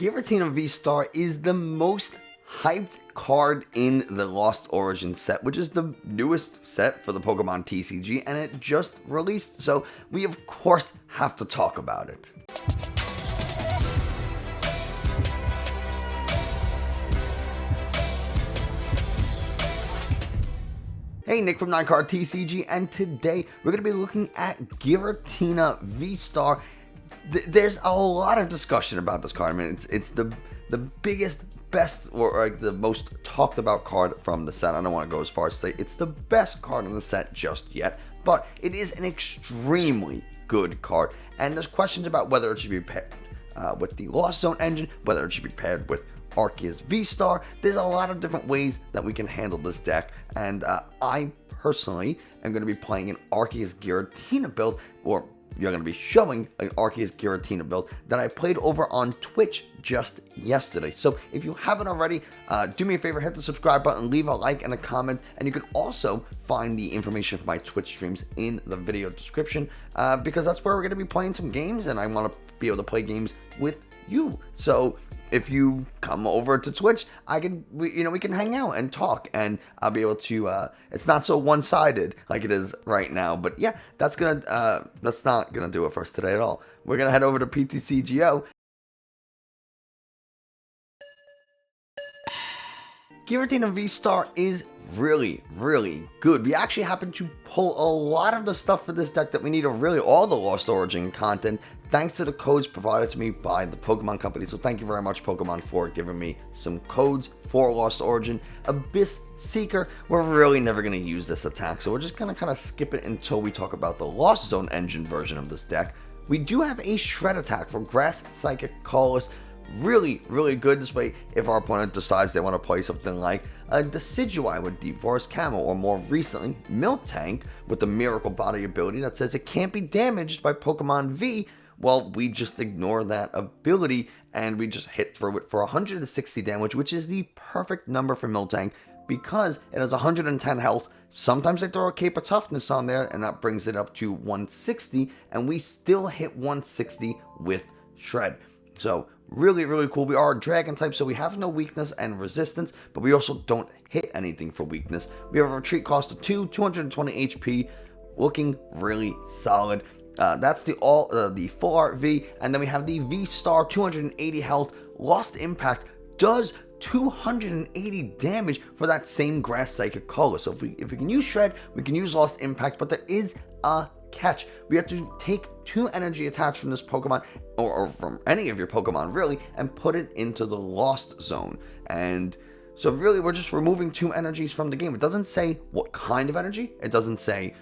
Giratina VSTAR is the most hyped card in the Lost Origin set, which is the newest set for the Pokemon TCG, and it just released, so we of course have to talk about it. Hey, Nick from 9Card TCG, and today we're going to be looking at Giratina VSTAR. There's a lot of discussion about this card. I mean, it's the biggest, best, or like the most talked about card from the set. I don't want to go as far as to say it's the best card in the set just yet, but it is an extremely good card. And there's questions about whether it should be paired with the Lost Zone engine, whether it should be paired with Arceus VSTAR. There's a lot of different ways that we can handle this deck, and I personally am going to be playing an Arceus Giratina build, or you're going to be showing an Arceus Giratina build that I played over on Twitch just yesterday. So if you haven't already, do me a favor, hit the subscribe button, leave a like and a comment, and you can also find the information for my Twitch streams in the video description, because that's where we're going to be playing some games, and I want to be able to play games with you. So if you come over to Twitch, we can hang out and talk, and I'll be able to. It's not so one-sided like it is right now, but yeah, that's not gonna do it for us today at all. We're gonna head over to PTCGO. Giratina VSTAR is really good. We actually happened to pull a lot of the stuff for this deck that we need, or really all the Lost Origin content, thanks to the codes provided to me by the Pokemon Company. So thank you very much, Pokemon, for giving me some codes for Lost Origin. Abyss Seeker, we're really never going to use this attack, so we're just going to kind of skip it until we talk about the Lost Zone engine version of this deck. We do have a Shred attack for Grass Psychic Colorless. Really good this way if our opponent decides they want to play something like a Decidueye with Deep Forest Camo, or more recently, Miltank with the Miracle Body ability that says it can't be damaged by Pokemon V. Well, we just ignore that ability and we just hit through it for 160 damage, which is the perfect number for Miltank because it has 110 health. Sometimes they throw a Cape of Toughness on there and that brings it up to 160, and we still hit 160 with Shred. So really cool. We are a dragon type, so we have no weakness and resistance, but we also don't hit anything for weakness. We have a retreat cost of 220 HP, looking really solid. That's the full art V, and then we have the VSTAR 280 health. Lost Impact does 280 damage for that same Grass Psychic Color. So if we can use Shred, we can use Lost Impact, but there is a catch. We have to take 2 energy attached from this Pokemon, or from any of your Pokemon really, and put it into the Lost Zone. And so really we're just removing 2 energies from the game. It doesn't say what kind of energy, it doesn't say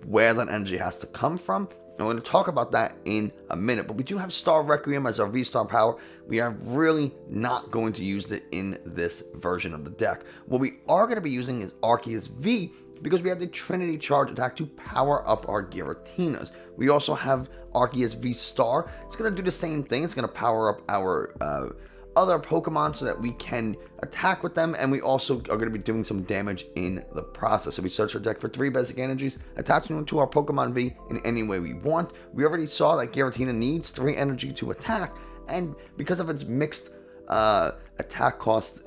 where that energy has to come from. I'm going to talk about that in a minute, but we do have Star Requiem as our VSTAR power. We are really not going to use it in this version of the deck. What we are going to be using is Arceus V, because we have the Trinity Charge attack to power up our Giratinas. We also have Arceus VSTAR. It's going to do the same thing. It's going to power up our other Pokemon so that we can attack with them, and we also are going to be doing some damage in the process. So we search our deck for 3 basic energies, attaching them to our Pokemon V in any way we want. We already saw that Giratina needs 3 energy to attack, and because of its mixed attack cost,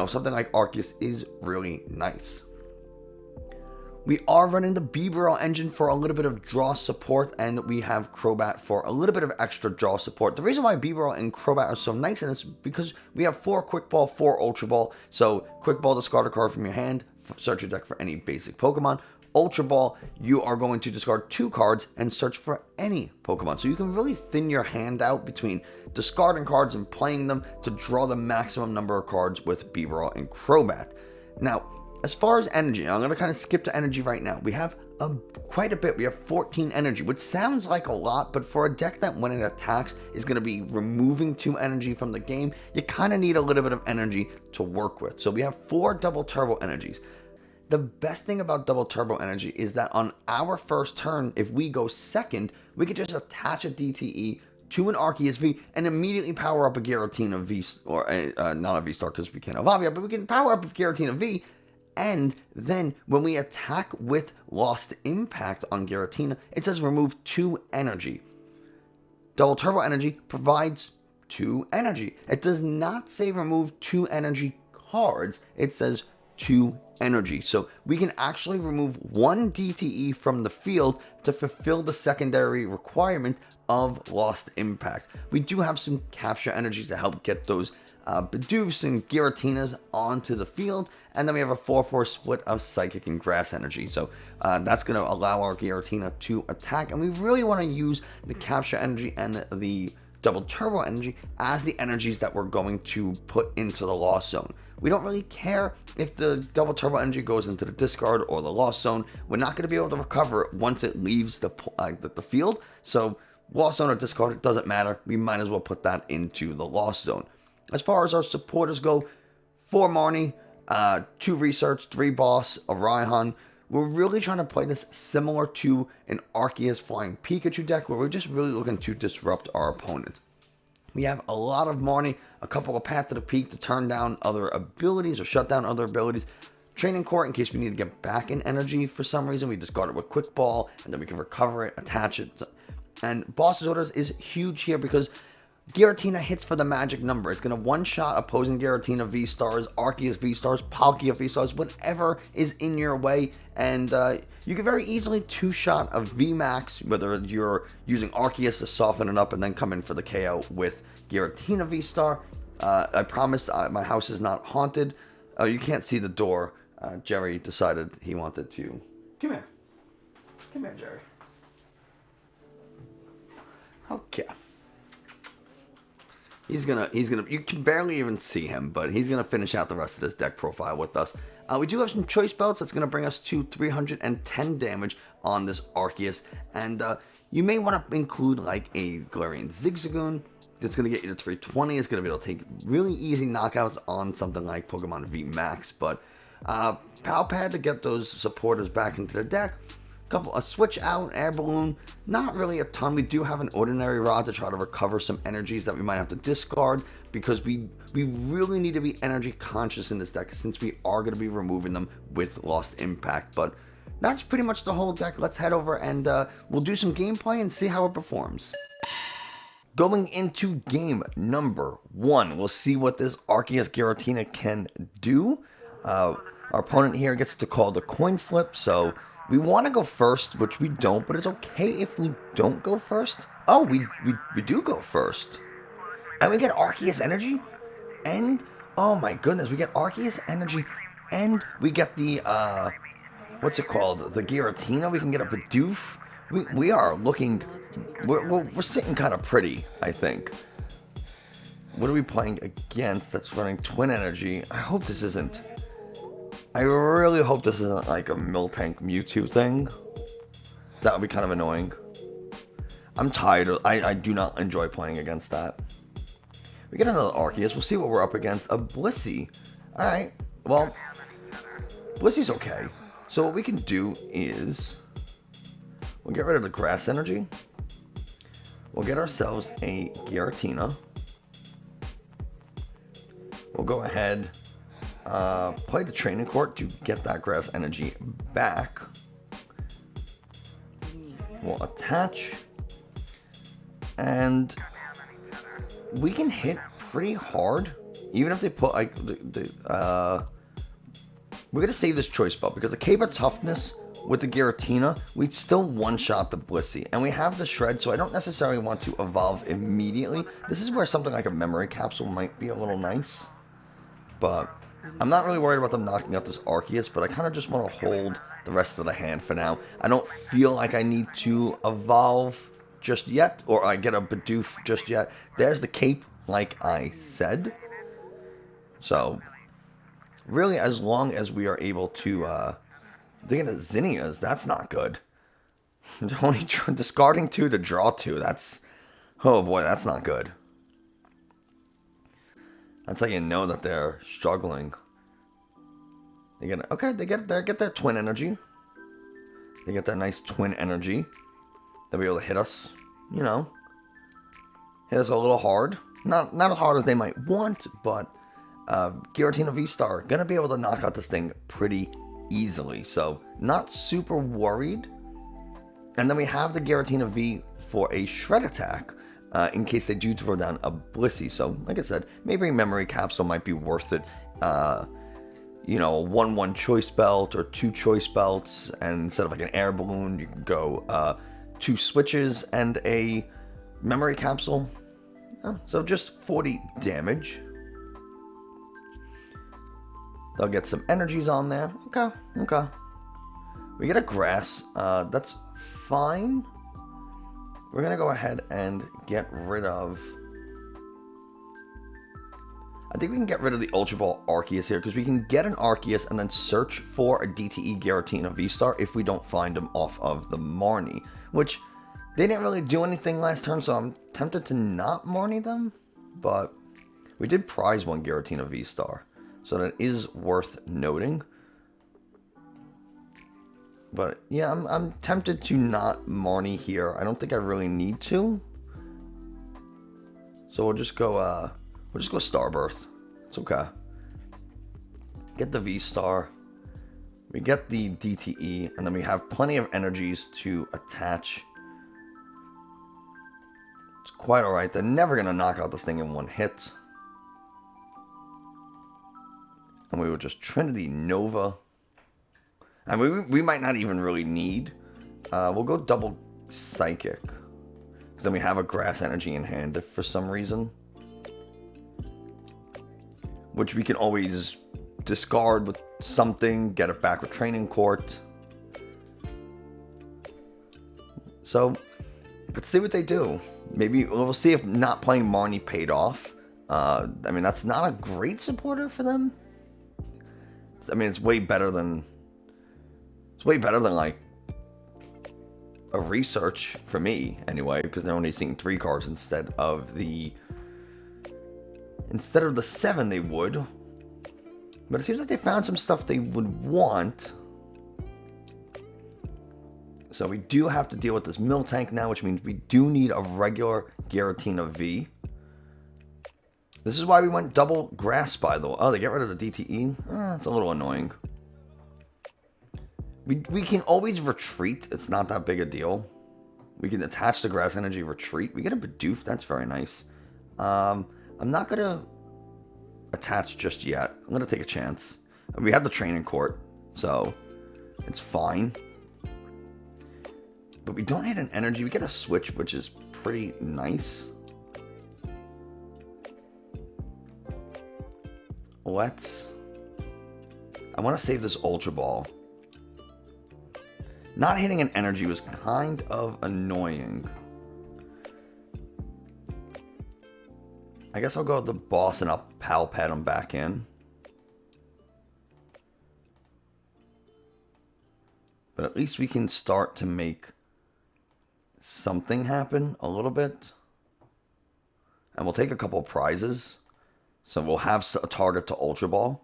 something like Arceus is really nice. We are running the Bibarel engine for a little bit of draw support, and we have Crobat for a little bit of extra draw support. The reason why Bibarel and Crobat are so nice in this is because we have 4 Quick Ball, 4 Ultra Ball. So Quick Ball, discard a card from your hand, search your deck for any basic Pokemon. Ultra Ball, you are going to discard 2 cards and search for any Pokemon. So you can really thin your hand out between discarding cards and playing them to draw the maximum number of cards with Bibarel and Crobat. Now, as far as energy, I'm going to kind of skip to energy right now. We have quite a bit. We have 14 energy, which sounds like a lot, but for a deck that when it attacks is going to be removing 2 energy from the game, you kind of need a little bit of energy to work with. So we have 4 double turbo energies. The best thing about double turbo energy is that on our first turn, if we go second, we could just attach a DTE to an Arceus V and immediately power up a Giratina V, or not a VSTAR because we can't evolve yet, but we can power up a Giratina V. And then when we attack with Lost Impact on Giratina, it says remove 2 energy. Double Turbo Energy provides 2 energy. It does not say remove 2 energy cards. It says 2 energy. So we can actually remove 1 DTE from the field to fulfill the secondary requirement of Lost Impact. We do have some capture energy to help get those Bidoofs and Giratinas onto the field, and then we have a 4-4 split of Psychic and Grass energy. So that's going to allow our Giratina to attack, and we really want to use the capture energy and the double turbo energy as the energies that we're going to put into the lost zone. We don't really care if the double turbo energy goes into the discard or the lost zone. We're not going to be able to recover it once it leaves the field. So lost zone or discard, it doesn't matter. We might as well put that into the lost zone. As far as our supporters go, 4 Marnie, 2 Research, 3 Boss, a Raihan. We're really trying to play this similar to an Arceus Flying Pikachu deck, where we're just really looking to disrupt our opponent. We have a lot of Marnie, a couple of Path to the Peak to turn down other abilities or shut down other abilities. Training Court in case we need to get back in energy for some reason. We discard it with Quick Ball, and then we can recover it, attach it. And Boss's Orders is huge here because Giratina hits for the magic number. It's going to one-shot opposing Giratina V-Stars, Arceus V-Stars, Palkia V-Stars, whatever is in your way. And you can very easily two-shot a V-Max, whether you're using Arceus to soften it up and then come in for the KO with Giratina V-Star. I promised my house is not haunted. You can't see the door. Jerry decided he wanted to... Come here. Come here, Jerry. Okay. He's gonna, you can barely even see him, but he's gonna finish out the rest of this deck profile with us. We do have some choice belts that's gonna bring us to 310 damage on this Arceus, and you may want to include like a Galarian Zigzagoon. It's gonna get you to 320. It's gonna be able to take really easy knockouts on something like Pokemon V Max, but Pal Pad to get those supporters back into the deck. A switch out, Air Balloon, not really a ton. We do have an Ordinary Rod to try to recover some energies that we might have to discard, because we really need to be energy conscious in this deck since we are going to be removing them with Lost Impact. But that's pretty much the whole deck. Let's head over and we'll do some gameplay and see how it performs. Going into game number 1, we'll see what this Arceus Giratina can do. Our opponent here gets to call the coin flip, so we want to go first, which we don't, but it's okay if we don't go first. Oh, we do go first. And we get Arceus Energy, and, oh my goodness, we get Arceus Energy, and we get the, what's it called, the Giratina. We can get a Bidoof. We are looking, we're sitting kind of pretty, I think. What are we playing against that's running Twin Energy? I hope this isn't... I really hope this isn't like a Miltank Mewtwo thing. That would be kind of annoying. I'm tired of... I do not enjoy playing against that. We get another Arceus. We'll see what we're up against. A Blissey. Alright. Well, Blissey's okay. So what we can do is... we'll get rid of the Grass Energy. We'll get ourselves a Giratina. We'll go ahead... play the Training Court to get that Grass Energy back. We'll attach, and we can hit pretty hard, even if they put like we're gonna save this choice belt because the Caber Toughness with the Giratina, we'd still one-shot the Blissey, and we have the Shred, so I don't necessarily want to evolve immediately. This is where something like a Memory Capsule might be a little nice, but I'm not really worried about them knocking out this Arceus, but I kind of just want to hold the rest of the hand for now. I don't feel like I need to evolve just yet, or I get a Bidoof just yet. There's the cape, like I said. So, really, as long as we are able to, they get Zinnias, that's not good. Only discarding 2 to draw 2, that's, oh boy, that's not good. That's how you know that they're struggling. They get, okay, they get their Twin Energy. They get that nice Twin Energy. They'll be able to hit us, you know. Hit us a little hard. Not as hard as they might want, but Giratina V-Star gonna be able to knock out this thing pretty easily. So, not super worried. And then we have the Giratina V for a Shred attack. in case they do throw down a Blissey. So, like I said, maybe a memory capsule might be worth it. You know, a 1-1 choice belt or 2 choice belts, and instead of like an air balloon, you can go 2 switches and a memory capsule. So just 40 damage. They'll get some energies on there. Okay. We get a grass. That's fine. We're going to go ahead and get rid of... I think we can get rid of the Ultra Ball Arceus here, because we can get an Arceus and then search for a DTE Giratina V-STAR if we don't find them off of the Marnie, which they didn't really do anything last turn, so I'm tempted to not Marnie them, but we did prize one Giratina V-STAR, so that is worth noting. But yeah, I'm tempted to not Marnie here. I don't think I really need to, so we'll just go Starbirth. It's okay. Get the V-STAR. We get the DTE, and then we have plenty of energies to attach. It's quite alright. They're never going to knock out this thing in one hit. And we will just Trinity Nova. And we might not even really need. We'll go double Psychic. Because then we have a Grass Energy in hand if for some reason. Which we can always discard with something, get it back with Training Court. So, let's see what they do. Maybe we'll see if not playing Marnie paid off. I mean, that's not a great supporter for them. I mean, it's way better than like a research for me anyway, because they're only seeing 3 cards instead of the 7 they would. But it seems like they found some stuff they would want. So we do have to deal with this mill tank now, which means we do need a regular Giratina V. This is why we went double grass, by the way. Oh, they get rid of the DTE? That's a little annoying. We can always retreat. It's not that big a deal. We can attach the grass energy, retreat. We get a Bidoof. That's very nice. I'm not going to attach just yet. I'm going to take a chance. We have the Training Court, so it's fine. But we don't need an energy. We get a switch, which is pretty nice. I want to save this Ultra Ball. Not hitting an energy was kind of annoying. I guess I'll go with the boss and I'll Pal Pad him back in. But at least we can start to make something happen a little bit. And we'll take a couple of prizes. So we'll have a target to Ultra Ball.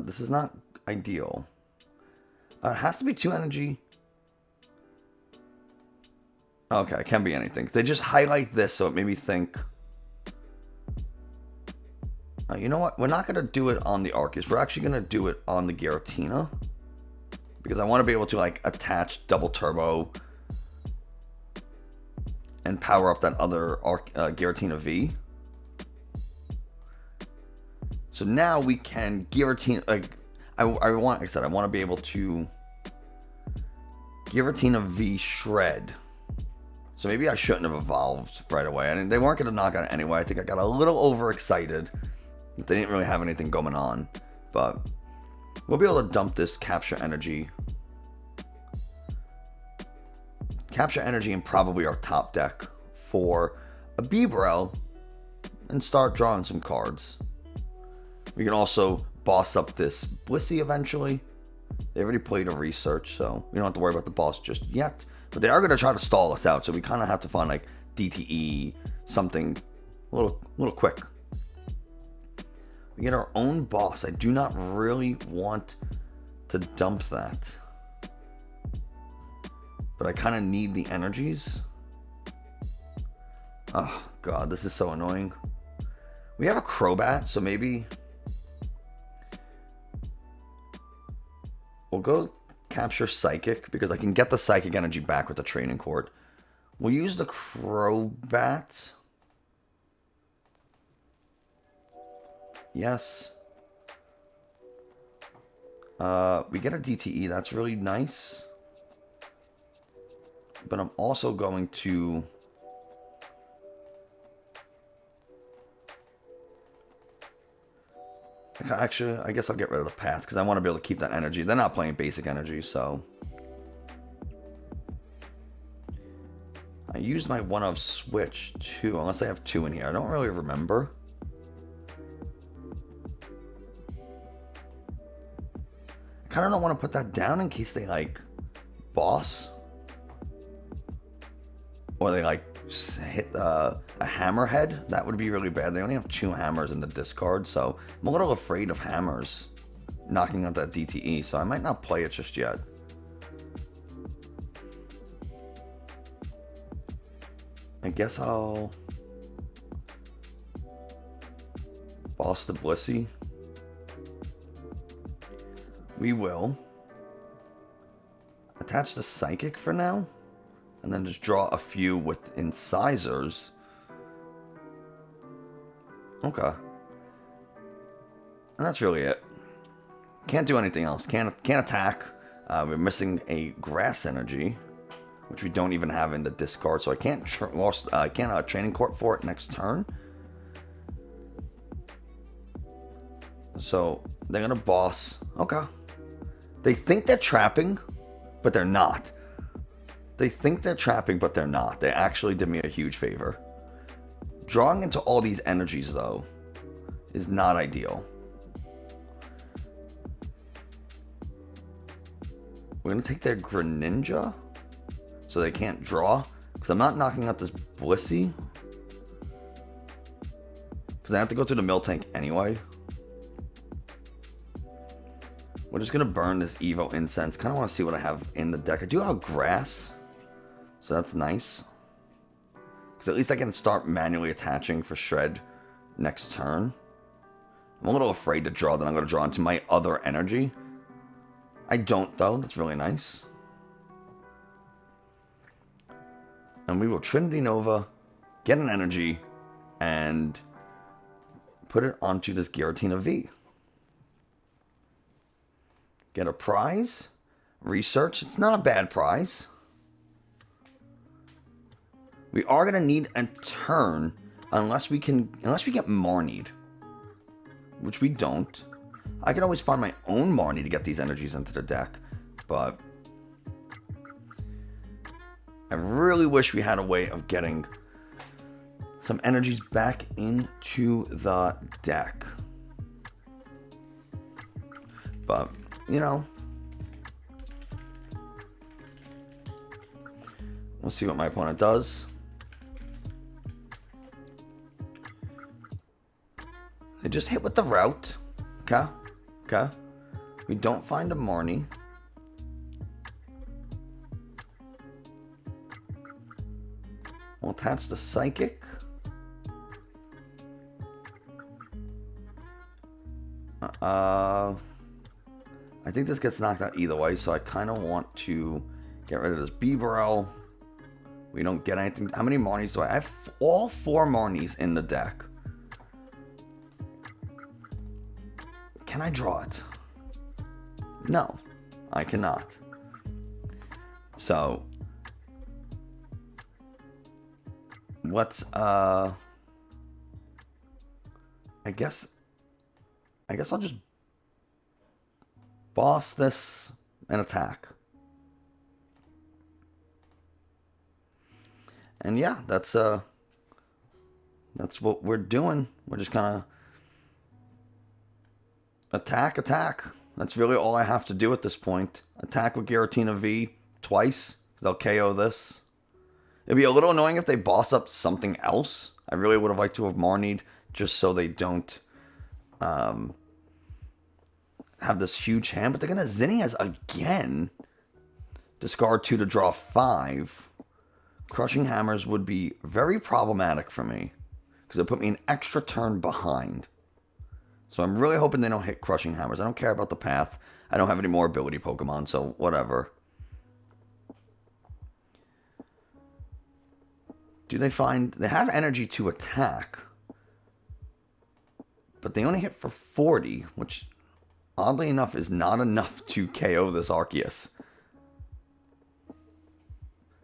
This is not ideal. It has to be 2 energy. Okay, it can be anything. They just highlight this, so it made me think. You know what? We're not going to do it on the Arceus. We're actually going to do it on the Giratina. Because I want to be able to like attach double turbo and power up that other Giratina V. So now we can Giratina. Like I want, like I said, I want to be able to Giratina V shred. So maybe I shouldn't have evolved right away. I mean, they weren't going to knock out it anyway. I think I got a little overexcited. They didn't really have anything going on, but we'll be able to dump this capture energy. Capture energy in probably our top deck for a Bibarel and start drawing some cards. We can also boss up this Blissey eventually. They already played a research, so we don't have to worry about the boss just yet. But they are going to try to stall us out, so we kind of have to find like DTE, something a little quick. We get our own boss. I do not really want to dump that. But I kind of need the energies. Oh, God, this is so annoying. We have a Crobat, so maybe we'll go capture Psychic because I can get the Psychic energy back with the Training Court. We'll use the Crobat. Yes. We get a DTE. That's really nice. But I'm also going to... Actually, I guess I'll get rid of the path because I want to be able to keep that energy. They're not playing basic energy, so... I used my one of Switch too, unless I have two in here. I don't really remember. I kind of don't want to put that down in case they, like, boss. Or they, like, hit a hammerhead. That would be really bad. They only have 2 hammers in the discard, so I'm a little afraid of hammers knocking out that DTE, so I might not play it just yet. I guess I'll boss the Blissey. We will attach the Psychic for now, and then just draw a few with incisors. Okay. And that's really it. Can't do anything else. Can't attack. We're missing a grass energy, which we don't even have in the discard, so I can't Training Court for it next turn. So they're gonna boss. Okay. They think they're trapping, but they're not. They think they're trapping, but they're not. They actually did me a huge favor. Drawing into all these energies, though, is not ideal. We're going to take their Greninja, so they can't draw. Because I'm not knocking out this Blissey. Because I have to go through the mill tank anyway. We're just going to burn this Evo Incense. Kind of want to see what I have in the deck. I do have grass. So that's nice. Because at least I can start manually attaching for Shred next turn. I'm a little afraid to draw that I'm going to draw into my other energy. I don't, though. That's really nice. And we will Trinity Nova, get an energy, and put it onto this Giratina V. Get a prize. Research. It's not a bad prize. We are going to need a turn unless we get Marnied, which we don't. I can always find my own Marnie to get these energies into the deck, but I really wish we had a way of getting some energies back into the deck. But, you know, we'll see what my opponent does. They just hit with the route. Okay. Okay. We don't find a Marnie. We'll attach the Psychic. I think this gets knocked out either way, so I kind of want to get rid of this Bibarel. We don't get anything. How many Marnies do I have? All 4 Marnies in the deck. Can I draw it? No, I cannot. So, what's, I guess I'll just boss this and attack. And yeah, that's what we're doing. We're just kind of attack. That's really all I have to do at this point. Attack with Giratina V twice. They'll KO this. It'd be a little annoying if they boss up something else. I really would have liked to have Marnied just so they don't have this huge hand. But they're going to Zinnias again. Discard 2 to draw 5. Crushing Hammers would be very problematic for me, because it put me an extra turn behind. So I'm really hoping they don't hit Crushing Hammers. I don't care about the path. I don't have any more ability Pokemon, so whatever. Do they find... They have energy to attack. But they only hit for 40, which, oddly enough, is not enough to KO this Arceus.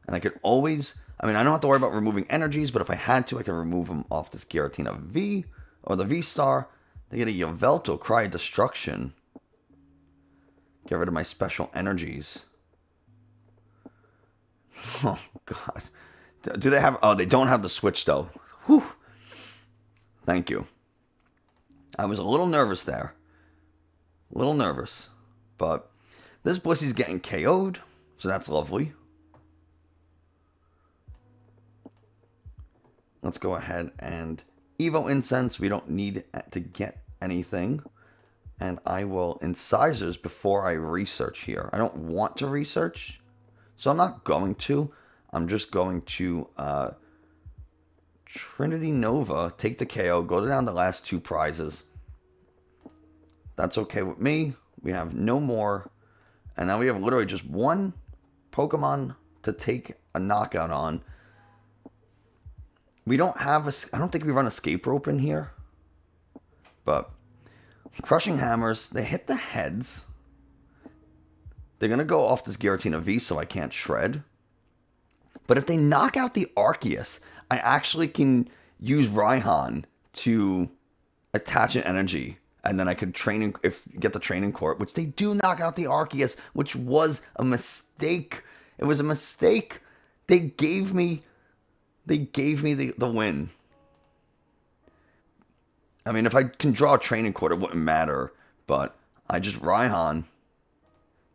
And I could always... I mean, I don't have to worry about removing energies, but if I had to, I could remove them off this Giratina V or the V-Star. They get a Yveltal Cry of Destruction. Get rid of my special energies. Oh, God. Do they have... Oh, they don't have the Switch, though. Whew. Thank you. I was a little nervous there. A little nervous. But this Blissey's getting KO'd, so that's lovely. Let's go ahead and Evo Incense. We don't need to get anything. And I will incisors before I research here. I don't want to research, so I'm not going to. I'm just going to Trinity Nova, take the KO, go down the last 2 prizes. That's okay with me. We have no more. And now we have literally just 1 Pokemon to take a knockout on. We don't have I don't think we run Escape Rope in here. But Crushing Hammers, they hit the heads. They're going to go off this Giratina V, so I can't shred. But if they knock out the Arceus, I actually can use Raihan to attach an energy. And then I could get the Training Court, which they do knock out the Arceus, which was a mistake. It was a mistake. They gave me the win. I mean, if I can draw a Training Court, it wouldn't matter. But I just Raihan.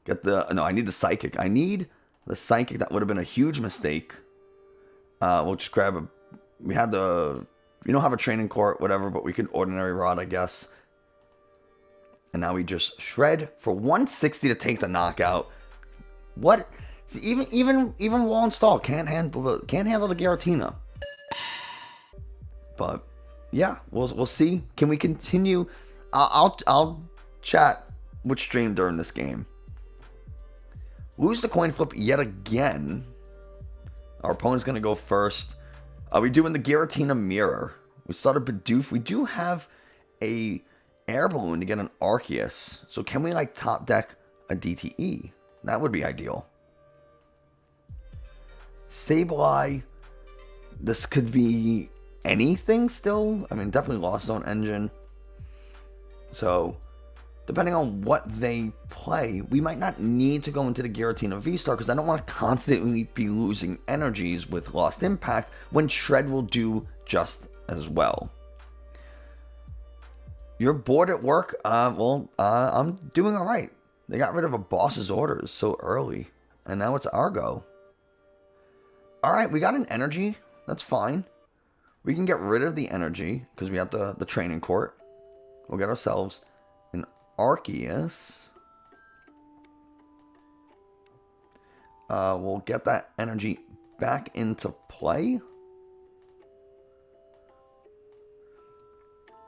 I need the Psychic. I need the Psychic. That would have been a huge mistake. We'll just grab we don't have a Training Court, whatever, but we can Ordinary Rod, I guess. And now we just shred for 160 to take the knockout. What? See, even Wall and Stall can't handle the Giratina. But yeah, we'll see. Can we continue? I'll chat which stream during this game. Lose the coin flip yet again. Our opponent's gonna go first. Are we doing the Giratina mirror? We started Bidoof. We do have a Air Balloon to get an Arceus. So can we like top deck a DTE? That would be ideal. Sableye. This could be anything still. I mean, definitely Lost Zone Engine. So, depending on what they play, we might not need to go into the Giratina V-Star because I don't want to constantly be losing energies with Lost Impact when Shred will do just as well. You're bored at work? I'm doing alright. They got rid of a boss's orders so early, and now it's our go. Alright, we got an energy. That's fine. We can get rid of the energy because we have the Training Court. We'll get ourselves an Arceus. We'll get that energy back into play.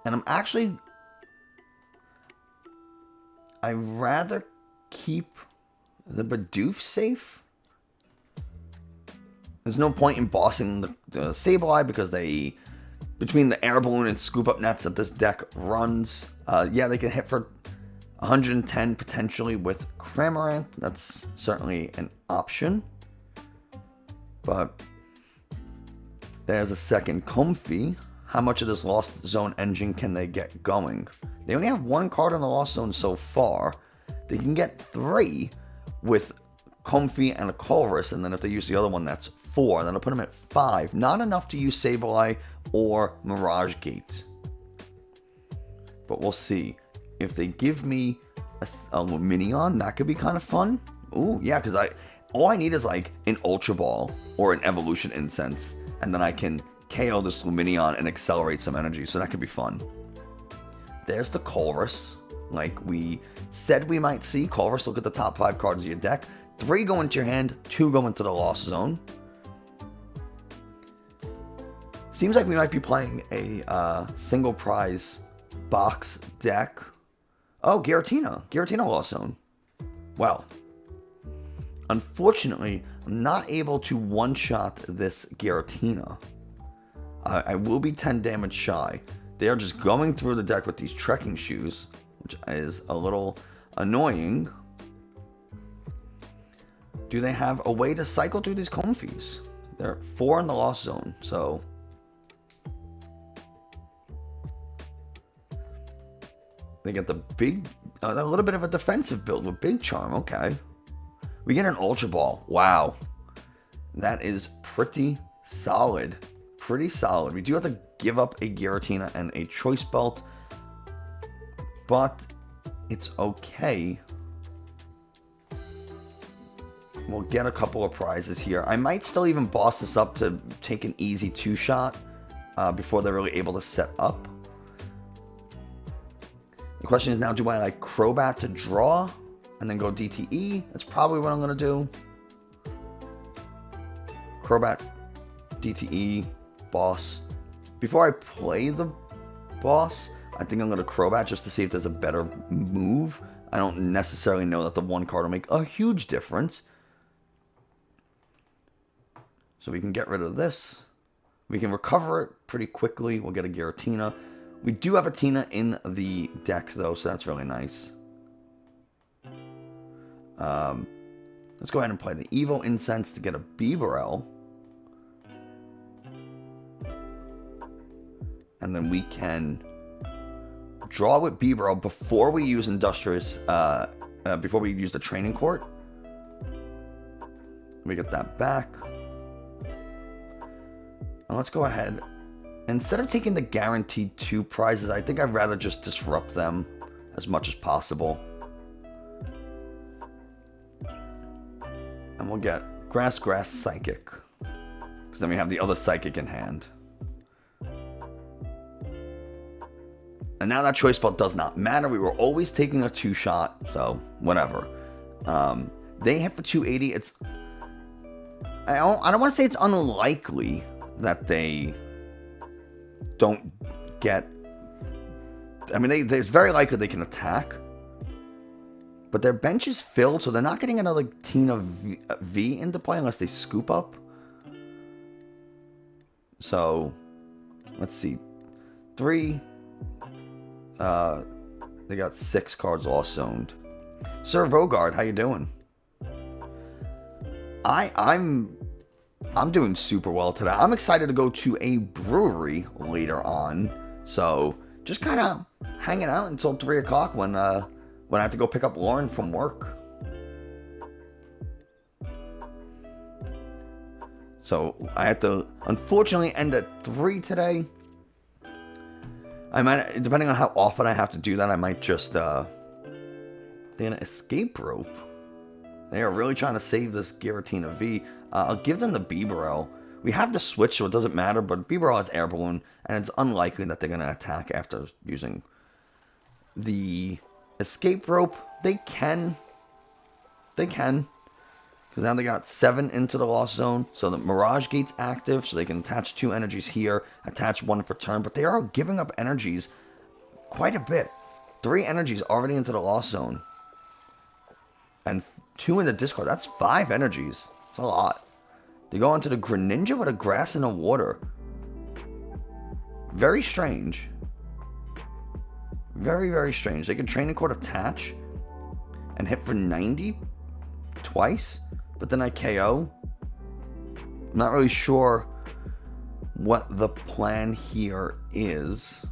And I'd rather keep the Bidoof safe. There's no point in bossing the Sableye because between the Air Balloon and Scoop Up Nets that this deck runs, yeah, they can hit for 110 potentially with Cramorant. That's certainly an option. But there's a second Comfey. How much of this Lost Zone engine can they get going? They only have 1 card in the Lost Zone so far. They can get 3 with Comfey and a Colress, and then if they use the other one, that's 4. Then I'll put them at 5. Not enough to use Sableye or Mirage Gate. But we'll see. If they give me a Lumineon, that could be kind of fun. Ooh, yeah, because all I need is like an Ultra Ball or an Evolution Incense, and then I can KO this Lumineon and accelerate some energy, so that could be fun. There's the Colress, like we said we might see. Colress, look at the top 5 cards of your deck. 3 go into your hand, 2 go into the Lost Zone. Seems like we might be playing a single prize box deck. Oh, Giratina Lost Zone. Well, unfortunately, I'm not able to one-shot this Giratina. I will be 10 damage shy. They are just going through the deck with these trekking shoes, which is a little annoying. Do they have a way to cycle through these Comfeys? They're 4 in the lost zone, so... They get the big, a little bit of a defensive build with Big Charm, okay. We get an Ultra Ball, wow. That is pretty solid. Pretty solid. We do have to give up a Giratina and a Choice Belt, but it's okay. We'll get a couple of prizes here. I might still even boss this up to take an easy 2-shot before they're really able to set up. The question is now, do I like Crobat to draw and then go DTE? That's probably what I'm going to do. Crobat, DTE, boss. Before I play the boss, I think I'm going to Crobat just to see if there's a better move. I don't necessarily know that the one card will make a huge difference. So we can get rid of this. We can recover it pretty quickly. We'll get a Giratina. We do have a Tina in the deck, though, so that's really nice. Let's go ahead and play the Evo Incense to get a Bibarel. And then we can draw with Bibarel before we use Industrious, before we use the Training Court. We get that back. Now let's go ahead. Instead of taking the guaranteed 2 prizes, I think I'd rather just disrupt them as much as possible. And we'll get Grass, Psychic. Because then we have the other Psychic in hand. And now that Choice Belt does not matter. We were always taking a 2-shot, so whatever. They hit for 280. It's... I don't want to say it's unlikely that they... don't get... I mean, it's very likely they can attack. But their bench is filled, so they're not getting another Tina V into play unless they scoop up. So, let's see. 3. They got 6 cards lost zoned. Sir Vogard, how you doing? I'm doing super well today. I'm excited to go to a brewery later on. So, just kind of hanging out until 3 o'clock when I have to go pick up Lauren from work. So, I have to, unfortunately, end at 3 today. I might, depending on how often I have to do that, I might just, they're gonna escape rope. They are really trying to save this Giratina V. I'll give them the Bibarel. We have the switch, so it doesn't matter, but Bibarel has Air Balloon, and it's unlikely that they're going to attack after using the escape rope. They can. Because now they got 7 into the lost zone, so the Mirage Gate's active, so they can attach 2 energies here, attach 1 for turn, but they are giving up energies quite a bit. 3 energies already into the lost zone. And 2 in the discard. That's 5 energies. It's a lot. They go onto the Greninja with a grass and a water. Very strange. Very, very strange. They can Training Court attach and hit for 90 twice, but then I KO. I'm not really sure what the plan here is.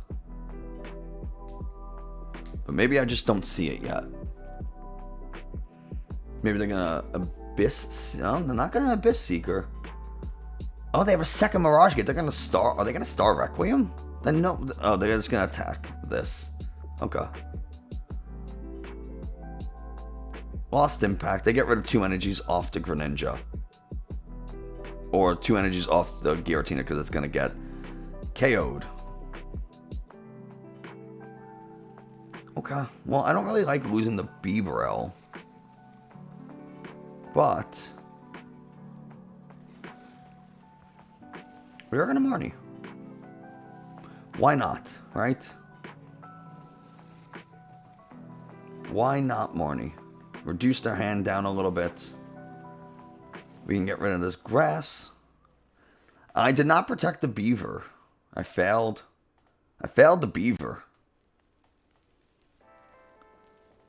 But maybe I just don't see it yet. Maybe they're gonna Abyss. No, they're not gonna Abyss Seeker. Oh, they have a second Mirage Gate. They're gonna star. Are they gonna star Requiem? Then no. Oh, they're just gonna attack this. Okay. Lost Impact. They get rid of 2 energies off the Greninja. Or 2 energies off the Giratina because it's gonna get KO'd. Okay. Well, I don't really like losing the Bibarel. But we are going to Marnie. Why not, right? Why not Marnie? reduce their hand down a little bit. We can get rid of this grass. I did not protect the beaver. I failed. I failed the beaver.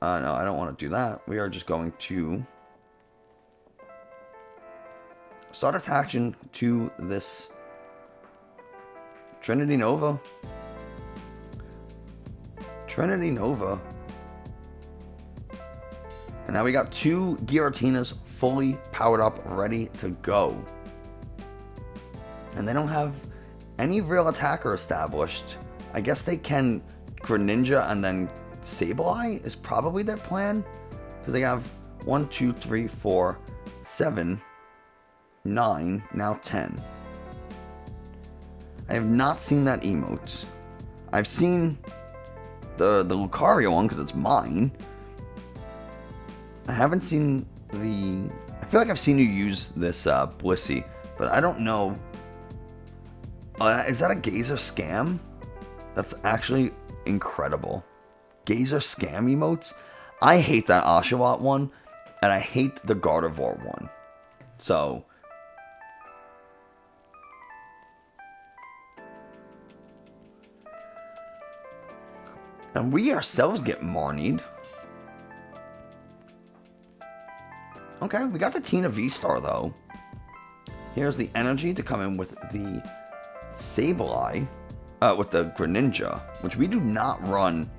No, I don't want to do that. We are just going to start attaching to this Trinity Nova. Trinity Nova. And now we got 2 Giratinas fully powered up, ready to go. And they don't have any real attacker established. I guess they can Greninja and then Sableye is probably their plan. Because they have 1, 2, 3, 4, 7, 9, now 10. I have not seen that emote. I've seen the Lucario one because it's mine. I haven't seen the... I feel like I've seen you use this Blissey, but I don't know. Is that a Gazer scam? That's actually incredible. Gazer scam emotes? I hate that Oshawott one, and I hate the Gardevoir one. So... and we ourselves get Marnied. Okay, we got the Tina V-Star though. Here's the energy to come in with the Sableye, with the Greninja, which we do not run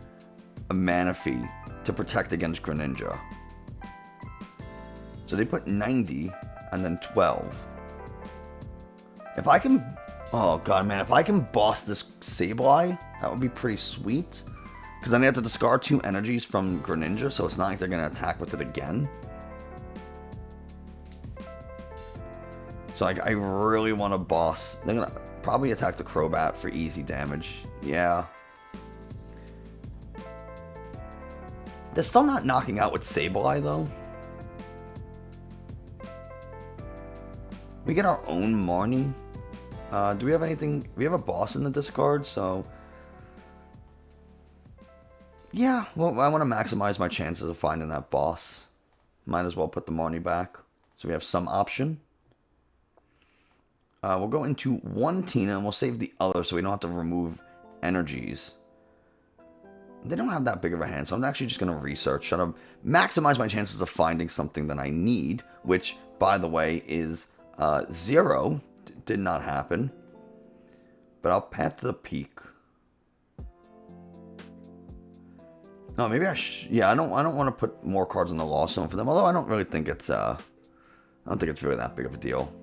a Manaphy to protect against Greninja. So they put 90 and then 12. If I can, oh god man, if I can boss this Sableye, that would be pretty sweet. Because then I have to discard 2 energies from Greninja, so it's not like they're going to attack with it again. So like, I really want to boss. They're going to probably attack the Crobat for easy damage. Yeah. They're still not knocking out with Sableye though. We get our own Marnie. Do we have anything? We have a boss in the discard, so... yeah, well, I want to maximize my chances of finding that boss. Might as well put the Marnie back. So we have some option. We'll go into 1 Tina and we'll save the other so we don't have to remove energies. They don't have that big of a hand, so I'm actually just going to research. Try to maximize my chances of finding something that I need, which, by the way, is 0. Did not happen. But I'll path to the peak. No, maybe I yeah, I don't want to put more cards in the Lost Zone for them, although I don't really think it's I don't think it's really that big of a deal.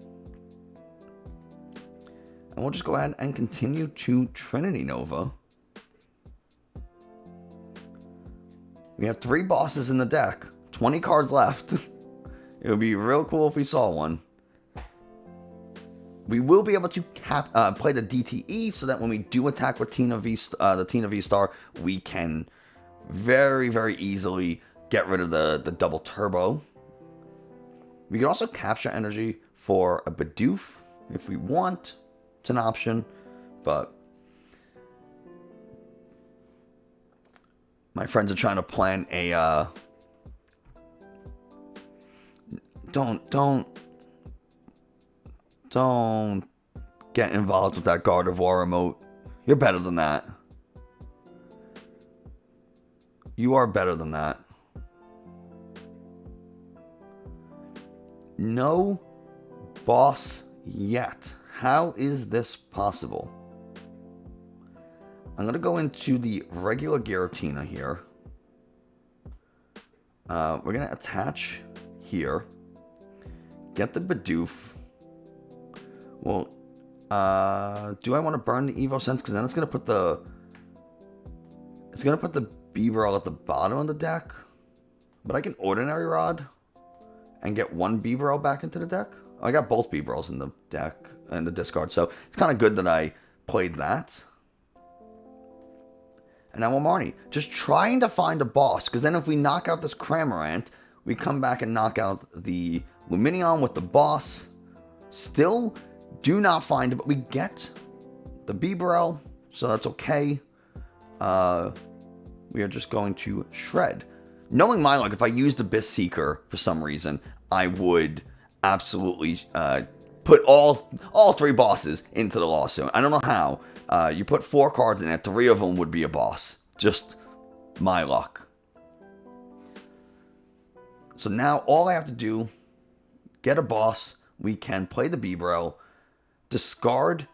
And we'll just go ahead and continue to Trinity Nova. We have 3 bosses in the deck, 20 cards left. It would be real cool if we saw one. We will be able to play the DTE so that when we do attack with the Tina V-Star, we can very, very easily get rid of the double turbo. We can also capture energy for a Bidoof if we want. It's an option, but my friends are trying to plan a don't get involved with that Gardevoir emote. You're better than that. You are better than that. No boss yet. How is this possible? I'm going to go into the regular Giratina here. We're going to attach here. Get the Bidoof. Well, do I want to burn the Evo Sense? Because then it's going to put the... it's going to put the Bibarel at the bottom of the deck. But I can Ordinary Rod and get 1 Bibarel back into the deck. Oh, I got both Bibarels in the deck and the discard, so it's kind of good that I played that. And now Marnie, just trying to find a boss, because then if we knock out this Cramorant, we come back and knock out the Lumineon with the boss. Still do not find it, but we get the Bibarel, so that's okay. We are just going to shred. knowing my luck, if I used a Abyss Seeker for some reason, I would absolutely put all 3 bosses into the lawsuit. I don't know how. You put 4 cards in it, 3 of them would be a boss. Just my luck. So now all I have to do, get a boss. We can play the Bibarel, discard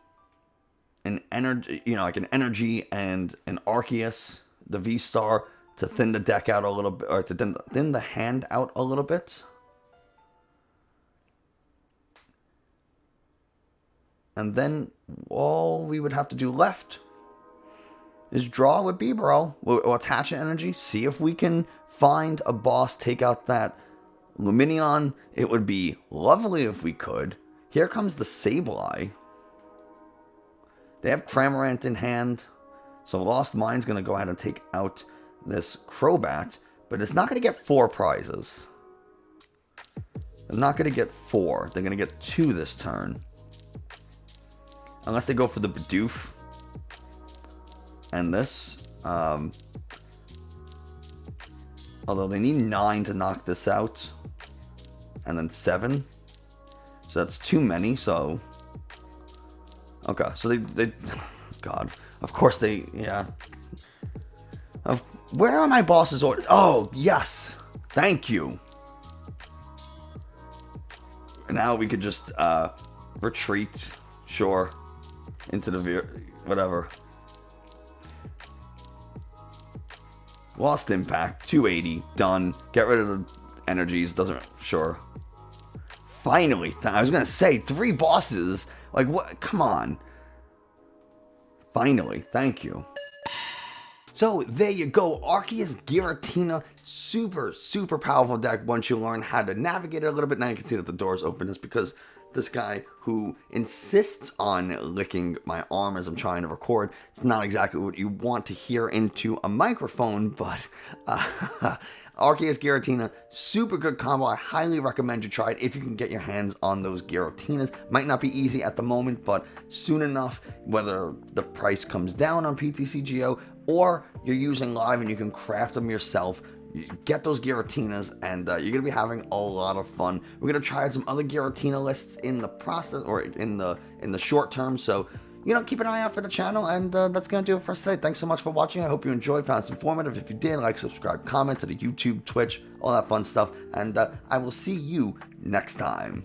an energy, like an energy and an Arceus, the V-Star, to thin the deck out a little bit, or to thin the hand out a little bit. And then all we would have to do left is draw with Bibarel. We'll attach an energy, see if we can find a boss, take out that Lumineon. It would be lovely if we could. Here comes the Sableye. They have Cramorant in hand, so Lost Mind's going to go ahead and take out this Crobat, but it's not going to get 4 prizes. They're not going to get 4. They're going to get 2 this turn. Unless they go for the Bidoof and this. Although they need 9 to knock this out. And then 7. So that's too many, so... Okay, so they God. Of course they, yeah. Where are my boss's orders? Oh, yes. Thank you. Now we could just retreat, sure, into the whatever. Lost Impact, 280, done. Get rid of the energies, doesn't, sure. Finally, I was gonna say 3 bosses. Like, what? Come on. Finally, thank you. So, there you go. Arceus Giratina. Super, super powerful deck once you learn how to navigate it a little bit. Now you can see that the door's open. It's because this guy who insists on licking my arm as I'm trying to record, it's not exactly what you want to hear into a microphone, but Arceus Giratina, super good combo. I highly recommend you try it if you can get your hands on those Giratinas. Might not be easy at the moment, but soon enough, whether the price comes down on PTCGO or you're using live and you can craft them yourself, you get those Giratinas and you're going to be having a lot of fun. We're going to try out some other Giratina lists in the process, or in the short term, so keep an eye out for the channel, and that's going to do it for us today. Thanks so much for watching. I hope you enjoyed, found this informative. If you did, like, subscribe, comment to the YouTube, Twitch, all that fun stuff, and I will see you next time.